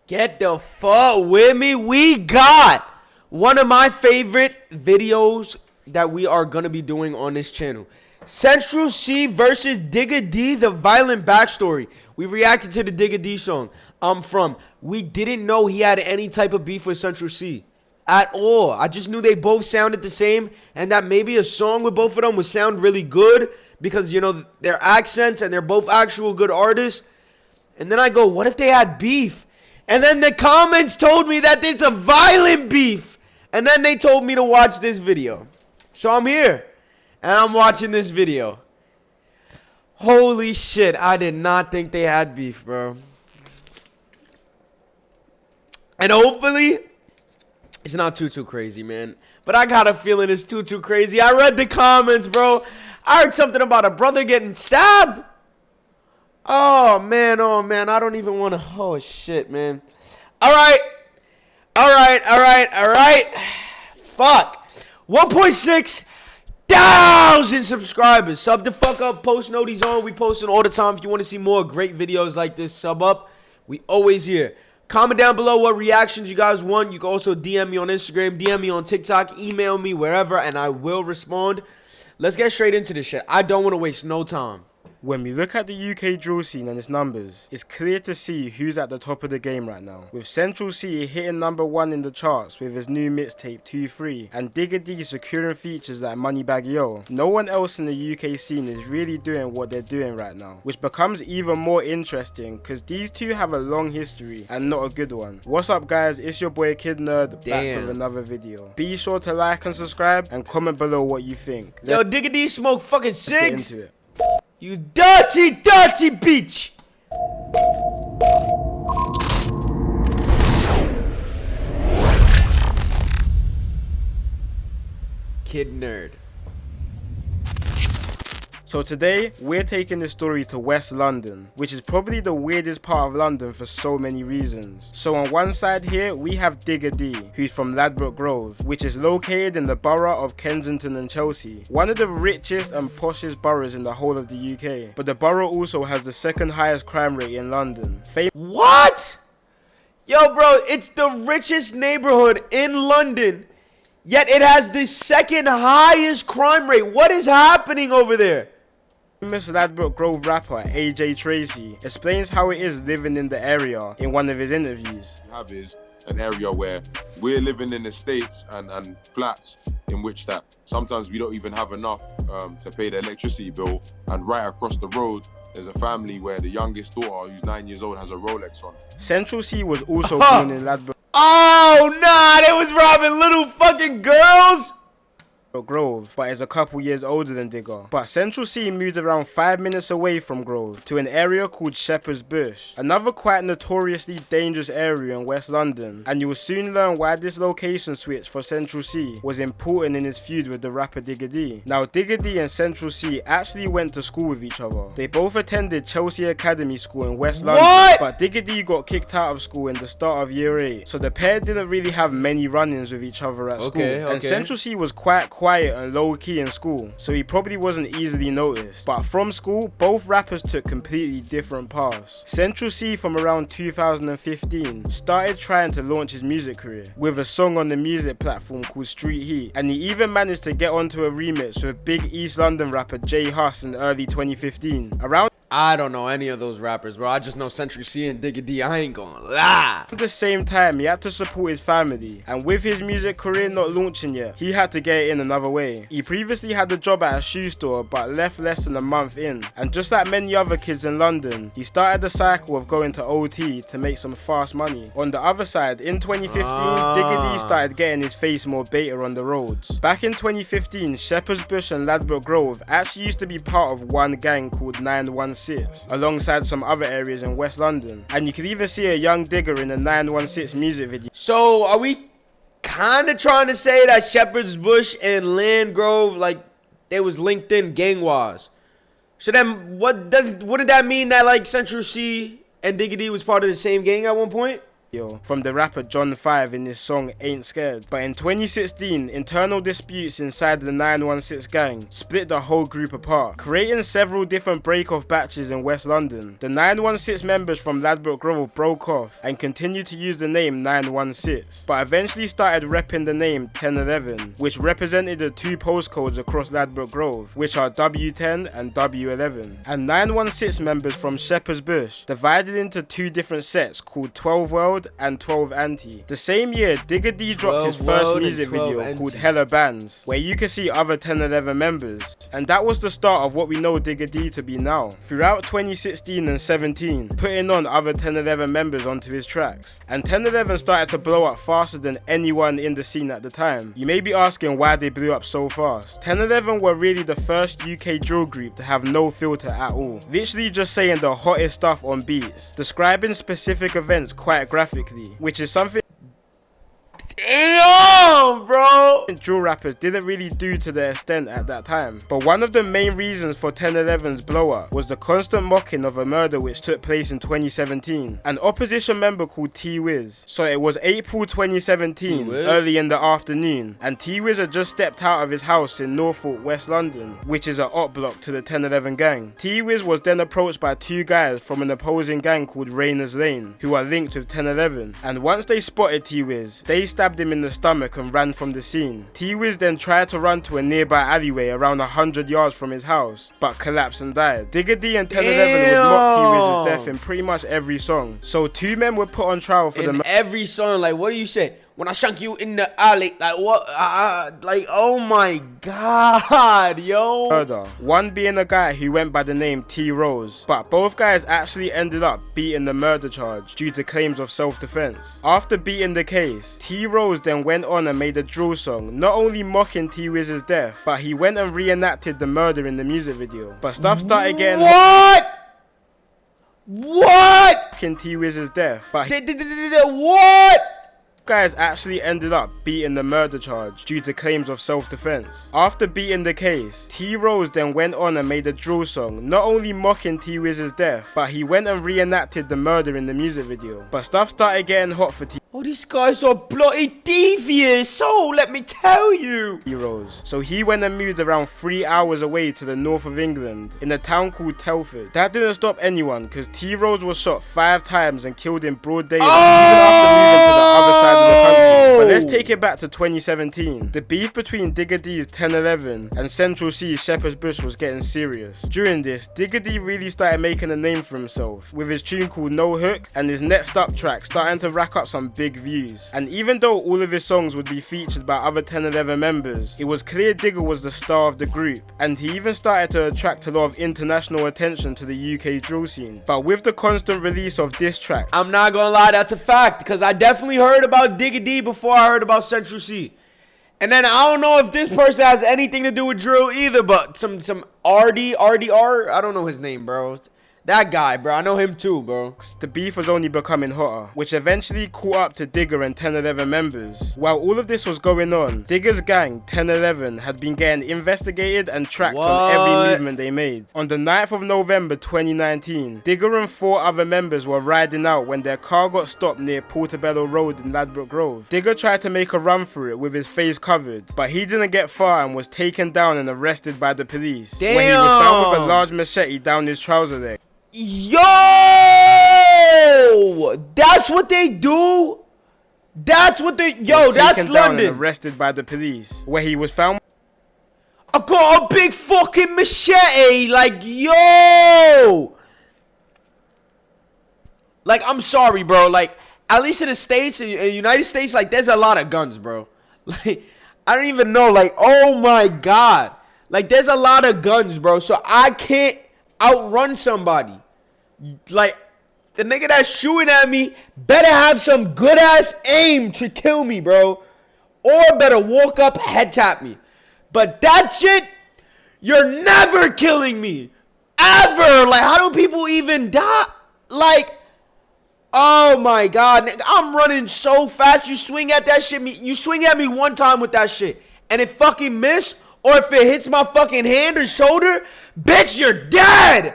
Get the fuck with me. We got one of my favorite videos that we are going to be doing on this channel. Central C versus Digga D, the violent backstory. We reacted to the Digga D song. We didn't know he had any type of beef with Central C at all. I just knew they both sounded the same and that maybe a song with both of them would sound really good because, you know, their accents and they're both actual good artists. And then I go, what if they had beef? And then the comments told me that it's a violent beef. And then they told me to watch this video. So I'm here. And I'm watching this video. Holy shit. I did not think they had beef, bro. And hopefully, it's not too crazy, man. But I got a feeling it's too crazy. I read the comments, bro. I heard something about a brother getting stabbed. Oh man, I don't even want to. Oh shit, man. Alright. Fuck. 1.6 thousand subscribers. Sub the fuck up. Post noties on. We posting all the time. If you want to see more great videos like this, sub up. We always here. Comment down below what reactions you guys want. You can also DM me on Instagram, DM me on TikTok, email me wherever, and I will respond. Let's get straight into this shit. I don't want to waste no time. When we look at the UK drill scene and its numbers, it's clear to see who's at the top of the game right now. With Central C hitting #1 in the charts with his new mixtape 2-3 and Digga D securing features like Moneybagg Yo, no one else in the UK scene is really doing what they're doing right now, which becomes even more interesting because these two have a long history and not a good one. What's up guys, it's your boy Kid Nerd back with another video. Be sure to like and subscribe and comment below what you think. Yo, Digga D smoke fucking Let's get cigs. into it. You dirty bitch! Kid Nerd. So today, we're taking this story to West London, which is probably the weirdest part of London for so many reasons. So on one side here, we have Digga D, who's from Ladbroke Grove, which is located in the borough of Kensington and Chelsea, one of the richest and poshest boroughs in the whole of the UK. But the borough also has the second highest crime rate in London. What? Yo bro, it's the richest neighborhood in London, yet it has the second highest crime rate. What is happening over there? Famous Ladbroke Grove rapper AJ Tracy explains how it is living in the area in one of his interviews. Have is an area where we're living in estates and flats in which that sometimes we don't even have enough to pay the electricity bill, and right across the road there's a family where the youngest daughter, who's 9 years old, has a Rolex on. Central C was also born in Ladbroke Oh nah, they was robbing little fucking girls. Grove, but is a couple years older than Digga. But Central C moved around 5 minutes away from Grove to an area called Shepherd's Bush, another quite notoriously dangerous area in West London, and you will soon learn why this location switch for Central C was important in his feud with the rapper Digga D. Now Digga D and Central C actually went to school with each other. They both attended Chelsea Academy School in West London, but Digga D got kicked out of school in the start of year 8, so the pair didn't really have many run-ins with each other at school. And Central C was quite quiet and low-key in school, so he probably wasn't easily noticed. But from school, both rappers took completely different paths. Central C from around 2015 started trying to launch his music career with a song on the music platform called Street Heat, and he even managed to get onto a remix with big East London rapper J Hus in early 2015. I don't know any of those rappers, bro. I just know Central C and Digga D. I ain't gonna lie. At the same time, he had to support his family, and with his music career not launching yet, he had to get it in another way. He previously had a job at a shoe store, but left less than a month in, and just like many other kids in London, he started the cycle of going to OT to make some fast money. On the other side, in 2015, Digga D started getting his face more beta on the roads. Back in 2015, Shepherd's Bush and Ladbroke Grove actually used to be part of one gang called 916. Alongside some other areas in West London, and you can even see a young Digga in the 916 music video. So are we kind of trying to say that Shepherd's Bush and Landgrove, like, they was linked in gang-wise? So then wouldn't that mean that like Central C and Digga D was part of the same gang at one point? from the rapper John 5 in his song Ain't Scared. But in 2016, internal disputes inside the 916 gang split the whole group apart, creating several different break-off batches in West London. The 916 members from Ladbroke Grove broke off and continued to use the name 916, but eventually started repping the name 1011, which represented the two postcodes across Ladbroke Grove, which are W10 and W11. And 916 members from Shepherd's Bush divided into two different sets called 12 World and 12 Anti. The same year, Digga D dropped his first music video called Hella Bands, where you can see other 1011 members. And that was the start of what we know Digga D to be now. Throughout 2016 and 17, putting on other 1011 members onto his tracks. And 1011 started to blow up faster than anyone in the scene at the time. You may be asking why they blew up so fast. 1011 were really the first UK drill group to have no filter at all. Literally just saying the hottest stuff on beats, describing specific events quite graphically, which is something Damn, bro. drill rappers didn't really do to the extent at that time. But one of the main reasons for 1011's blow up was the constant mocking of a murder which took place in 2017. An opposition member called T-Wiz. So it was April 2017, early in the afternoon, and T-Wiz had just stepped out of his house in Norfolk, West London, which is an op block to the 1011 gang. T-Wiz was then approached by two guys from an opposing gang called Rayners Lane, who are linked with 1011, and once they spotted T-Wiz, they stabbed him in the stomach and ran from the scene. T-Wiz then tried to run to a nearby alleyway around 100 yards from his house, but collapsed and died. Digga D and 1011 would mock T-Wiz's death in pretty much every song. So two men were put on trial for the every song. Like, what do you say? When I shank you in the alley, like what? Like, oh my god, yo. murder. One being a guy who went by the name T Rose, but both guys actually ended up beating the murder charge due to claims of self-defense. After beating the case, T Rose then went on and made a drill song, not only mocking T Wiz's death, but he went and reenacted the murder in the music video. But stuff started getting What? T Wiz's death, but what? guys actually ended up beating the murder charge due to claims of self-defense. After beating the case, T Rose then went on and made a drill song, not only mocking T Wiz's death, but he went and reenacted the murder in the music video. But stuff started getting hot for T Oh, these guys are bloody devious, so let me tell you. Rose. So he went and moved around 3 hours away to the north of England, in a town called Telford. That didn't stop anyone, because T Rose was shot 5 times and killed in broad daylight, even after moving to the other side of the country. But let's take it back to 2017. The beef between Digga D's 1011 and Central C's Shepherd's Bush was getting serious. During this, Digga D really started making a name for himself, with his tune called No Hook and his Next Up track starting to rack up some big views. And even though all of his songs would be featured by other 1011 members, it was clear Digga was the star of the group, and he even started to attract a lot of international attention to the UK drill scene. But with the constant release of diss track, I'm not gonna lie, that's a fact, because I definitely heard about Digga D before I heard about Central C. And then I don't know if this person has anything to do with drill either, but some RDR, I don't know his name, bro. That guy, bro, I know him too, bro. the beef was only becoming hotter, which eventually caught up to Digga and 1011 members. While all of this was going on, Digga's gang, 1011, had been getting investigated and tracked on every movement they made. On the 9th of November 2019, Digga and 4 other members were riding out when their car got stopped near Portobello Road in Ladbroke Grove. Digga tried to make a run through it with his face covered, but he didn't get far and was taken down and arrested by the police, where he was found with a large machete down his trouser leg. Yo, that's what they do. That's what they. Yo, that's taken down London. And arrested by the police, where he was found. I got a big fucking machete. Like, yo. Like, I'm sorry, bro. Like, at least in the States, in the United States, like, there's a lot of guns, bro. Like, I don't even know. Like, oh my god. Like, there's a lot of guns, bro. So I can't outrun somebody. Like, the nigga that's shooting at me better have some good ass aim to kill me, bro, or better walk up, head tap me. But that shit, you're never killing me ever. Like, how do people even die? Like, oh my god, I'm running so fast. You swing at that shit, you swing at me one time with that shit and it fucking miss, or if it hits my fucking hand or shoulder, bitch, you're dead.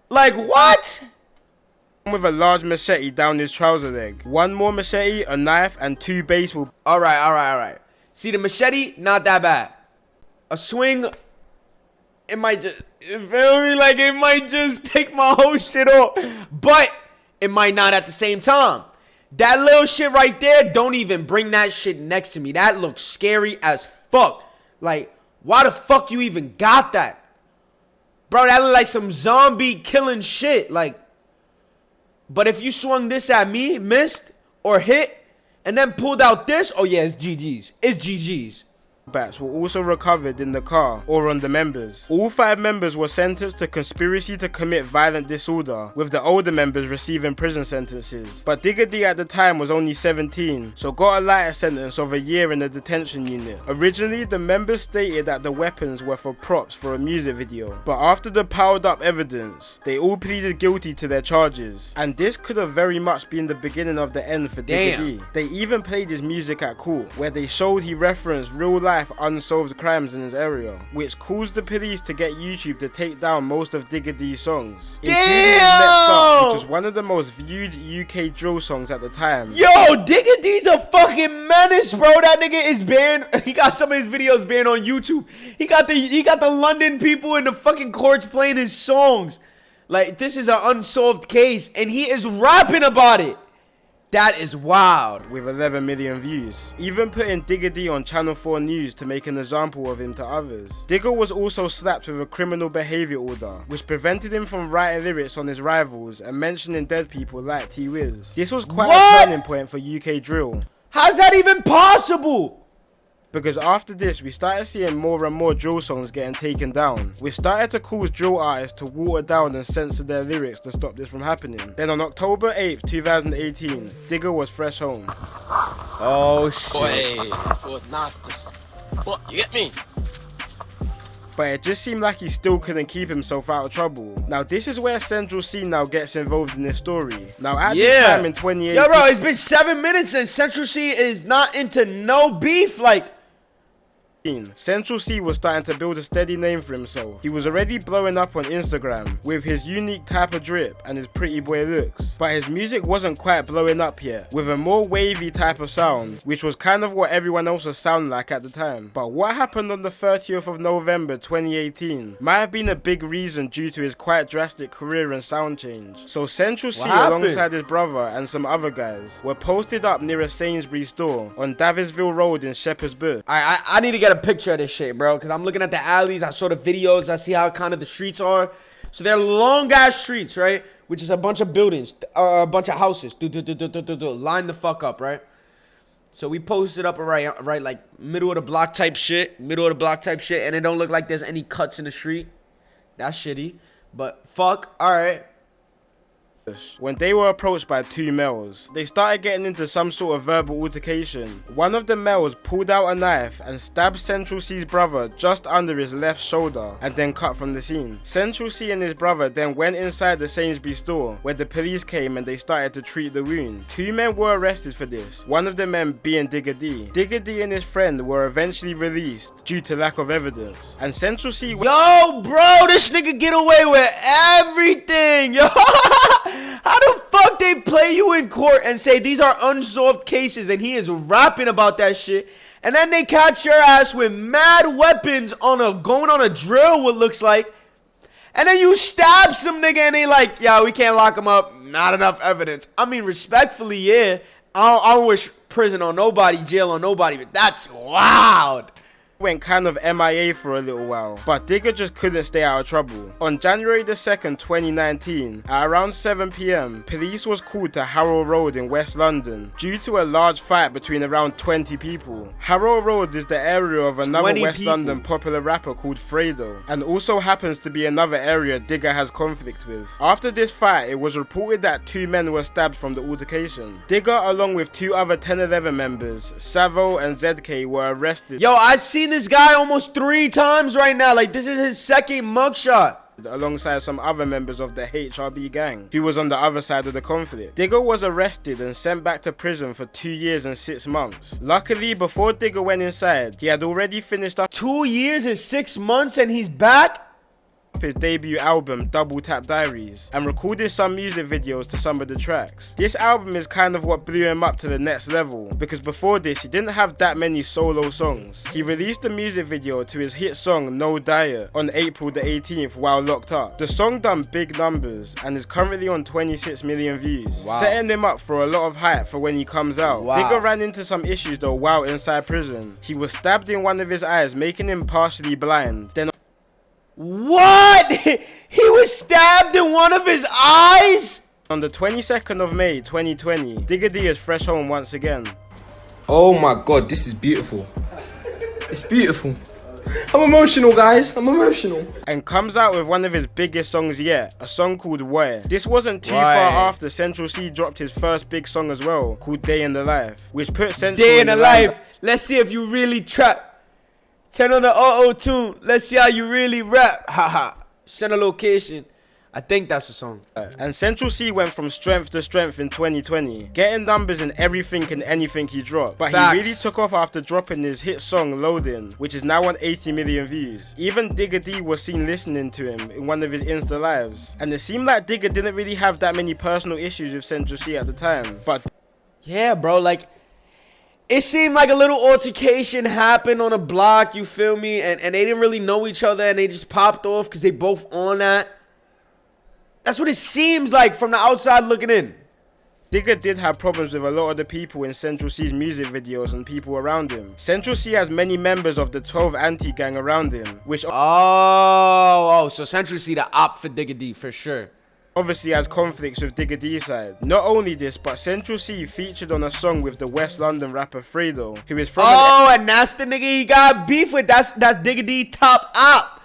Like, what? with a large machete down his trouser leg. One more machete, a knife, and 2 baseball. Alright. See, the machete, not that bad. A swing, it might just, you feel me? Like, it might just take my whole shit off. But it might not at the same time. That little shit right there, don't even bring that shit next to me. That looks scary as fuck. Like, why the fuck you even got that? Bro, that look like some zombie killing shit. Like, but if you swung this at me, missed, or hit, and then pulled out this, oh yeah, it's GG's. It's GG's. Bats were also recovered in the car or on the members. All 5 members were sentenced to conspiracy to commit violent disorder, with the older members receiving prison sentences. But Digga D at the time was only 17, so got a lighter sentence of a year in the detention unit. Originally, the members stated that the weapons were for props for a music video, but after the piled up evidence, they all pleaded guilty to their charges. And this could have very much been the beginning of the end for Digga D. They even played his music at court, where they showed he referenced real life unsolved crimes in his area, which caused the police to get YouTube to take down most of Digga D's songs, including his Next Up, which was one of the most viewed UK drill songs at the time. Yo, Digga D's a fucking menace, bro. That nigga is banned. He got some of his videos banned on YouTube. He got the London people in the fucking courts playing his songs. Like, this is an unsolved case, and he is rapping about it. That is wild. With 11 million views. Even putting Digga D on Channel 4 News to make an example of him to others. Digga was also slapped with a criminal behaviour order, which prevented him from writing lyrics on his rivals and mentioning dead people like T-Wiz. This was quite a turning point for UK drill. How's that even possible? Because after this, we started seeing more and more drill songs getting taken down, which started to cause drill artists to water down and censor their lyrics to stop this from happening. Then on October 8th, 2018, Digga was fresh home. Oh shit. Boy, you get me? But it just seemed like he still couldn't keep himself out of trouble. Now this is where Central C now gets involved in this story. Now at this time in 2018... Yo bro, it's been 7 minutes and Central C is not into no beef, like... Central C was starting to build a steady name for himself. He was already blowing up on Instagram with his unique type of drip and his pretty boy looks. But his music wasn't quite blowing up yet, with a more wavy type of sound, which was kind of what everyone else was sounding like at the time. But what happened on the 30th of November 2018 might have been a big reason due to his quite drastic career and sound change. So Central C alongside his brother and some other guys were posted up near a Sainsbury's store on Davisville Road in Shepherd's Bush. I need to get a picture of this shit, bro, because I'm looking at the alleys, I saw the videos, I see how kind of the streets are. So they're long ass streets, right, which is a bunch of buildings, a bunch of houses, line the fuck up, right? So we posted up right like middle of the block type shit, and it don't look like there's any cuts in the street. That's shitty, but fuck, alright. When they were approached by 2 males, they started getting into some sort of verbal altercation. One of the males pulled out a knife and stabbed Central C's brother just under his left shoulder and then cut from the scene. Central C and his brother then went inside the Sainsbury's store where the police came and they started to treat the wound. 2 men were arrested for this, one of the men being Digga D. Digga D and his friend were eventually released due to lack of evidence, and Central C... Yo bro, this nigga get away with everything, yo. How the fuck they play you in court and say these are unsolved cases and he is rapping about that shit, and then they catch your ass with mad weapons on going on a drill, what looks like, and then you stab some nigga and they like, yeah, we can't lock him up, not enough evidence. I mean, respectfully, yeah, I don't wish prison on nobody, jail on nobody, but that's wild. Went kind of MIA for a little while, but Digga just couldn't stay out of trouble. On January the 2nd, 2019, at around 7 PM, police was called to Harrow Road in West London due to a large fight between around 20 people. Harrow Road is the area of another West London popular rapper called Fredo, and also happens to be another area Digga has conflict with. After this fight, it was reported that 2 men were stabbed from the altercation. Digga, along with 2 other 1011 members, Savo and ZK, were arrested. Yo, I seen this guy almost 3 times right now. Like, this is his second mugshot. Alongside some other members of the HRB gang, who was on the other side of the conflict. Digga was arrested and sent back to prison for 2 years and 6 months. Luckily, before Digga went inside, he had already finished up 2 years and 6 months and he's back? his debut album Double Tap Diaries and recorded some music videos to some of the tracks. This album is kind of what blew him up to the next level, because before this he didn't have that many solo songs. He released a music video to his hit song No Diet on April the 18th while locked up. The song done big numbers and is currently on 26 million views, setting him up for a lot of hype for when he comes out. Digga ran into some issues though while inside prison. He was stabbed in one of his eyes, making him partially blind. Then what? He was stabbed in one of his eyes? on the 22nd of May 2020, Digga D is fresh home once again. Oh my god, this is beautiful. It's beautiful. I'm emotional, guys. I'm emotional. And comes out with one of his biggest songs yet, a song called Why. This wasn't too far after Central C dropped his first big song as well, called Day in the Life, which put Central Day in the Life. Let's see if you really trap. Turn on the auto-tune. Let's see how you really rap. Haha. Send a location. I think that's the song. And Central C went from strength to strength in 2020, getting numbers in everything and anything he dropped. But he really took off after dropping his hit song Loading, which is now on 80 million views. Even Digga D was seen listening to him in one of his Insta lives. And it seemed like Digga didn't really have that many personal issues with Central C at the time. But yeah, bro, like, it seemed like a little altercation happened on a block, you feel me? And they didn't really know each other and they just popped off because they both on that. That's what it seems like from the outside looking in. Digga did have problems with a lot of the people in Central C's music videos and people around him. Central C has many members of the 12 anti-gang around him, which so Central C the op for Digga D for sure. Obviously has conflicts with Digga D's side. Not only this, but Central C featured on a song with the West London rapper Fredo, who is from and that's the nigga he got beef with. That's Digga D top op.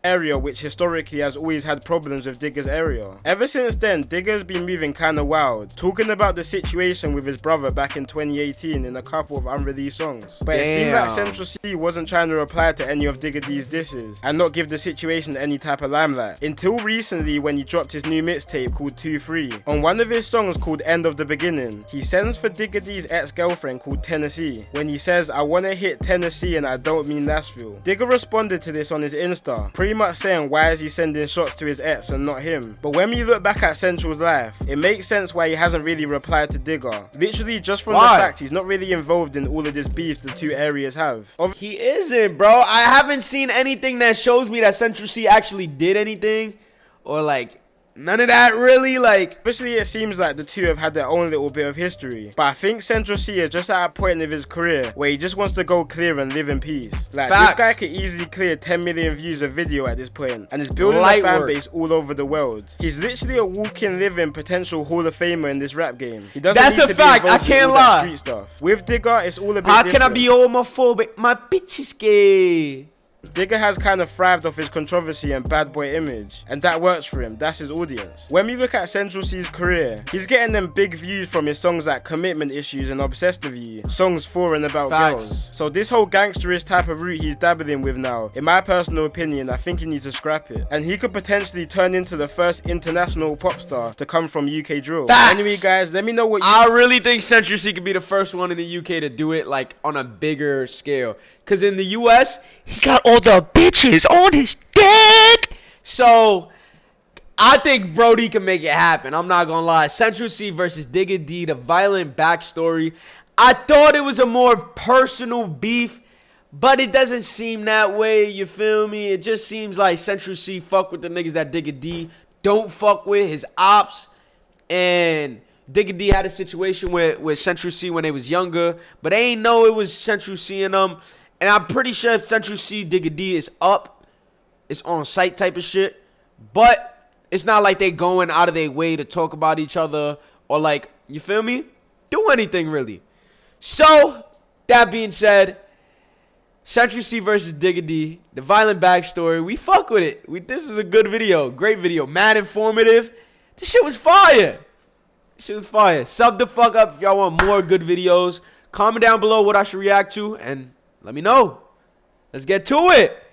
Area which historically has always had problems with Digga's area. Ever since then, Digga's been moving kinda wild, talking about the situation with his brother back in 2018 in a couple of unreleased songs. But it seemed like Central C wasn't trying to reply to any of Digga D's disses and not give the situation any type of limelight. Until recently when he dropped his new mixtape called 2-3. On one of his songs called End of the Beginning, he sends for Digga D's ex-girlfriend called Tennessee when he says, "I wanna hit Tennessee and I don't mean Nashville." Digga responded to this on his Insta, pretty much saying why is he sending shots to his ex and not him. But when we look back at Central's life, it makes sense why he hasn't really replied to Digga. Literally just from the fact he's not really involved in all of this beef the two areas have. He isn't, bro. I haven't seen anything that shows me that Central C actually did anything, or like none of that really. Like, obviously it seems like the two have had their own little bit of history, but I think Central C is just at a point of his career where he just wants to go clear and live in peace. Like, this guy could easily clear 10 million views a video at this point and is building a fan base all over the world. He's literally a walking, living potential Hall of Famer in this rap game. He doesn't need to be involved in all that street stuff. With Digga, it's all a bit different. How can I be homophobic? My bitch is gay. Digga has kind of thrived off his controversy and bad boy image, and that works for him. That's his audience. When we look at Central C's career, he's getting them big views from his songs like Commitment Issues and Obsessed With You, songs for and about girls. So this whole gangsterish type of route he's dabbling with now, in my personal opinion, I think he needs to scrap it. And he could potentially turn into the first international pop star to come from UK drill. Anyway guys, let me know what you... I really think Central C could be the first one in the UK to do it like on a bigger scale. Cause in the US, he got all the bitches on his dick. So I think Brody can make it happen. I'm not gonna lie. Central C versus Digga D, the violent backstory. I thought it was a more personal beef, but it doesn't seem that way. You feel me? It just seems like Central C fuck with the niggas that Digga D don't fuck with, his ops. And Digga D had a situation with Central C when they was younger, but they ain't know it was Central C and them. And I'm pretty sure if Central C Digga D is up, it's on site type of shit. But it's not like they going out of their way to talk about each other or like, you feel me? Do anything really. So, that being said, Central C versus Digga D, the violent backstory, we fuck with it. This is a good video, great video, mad informative. This shit was fire. Sub the fuck up if y'all want more good videos. Comment down below what I should react to and let me know. Let's get to it.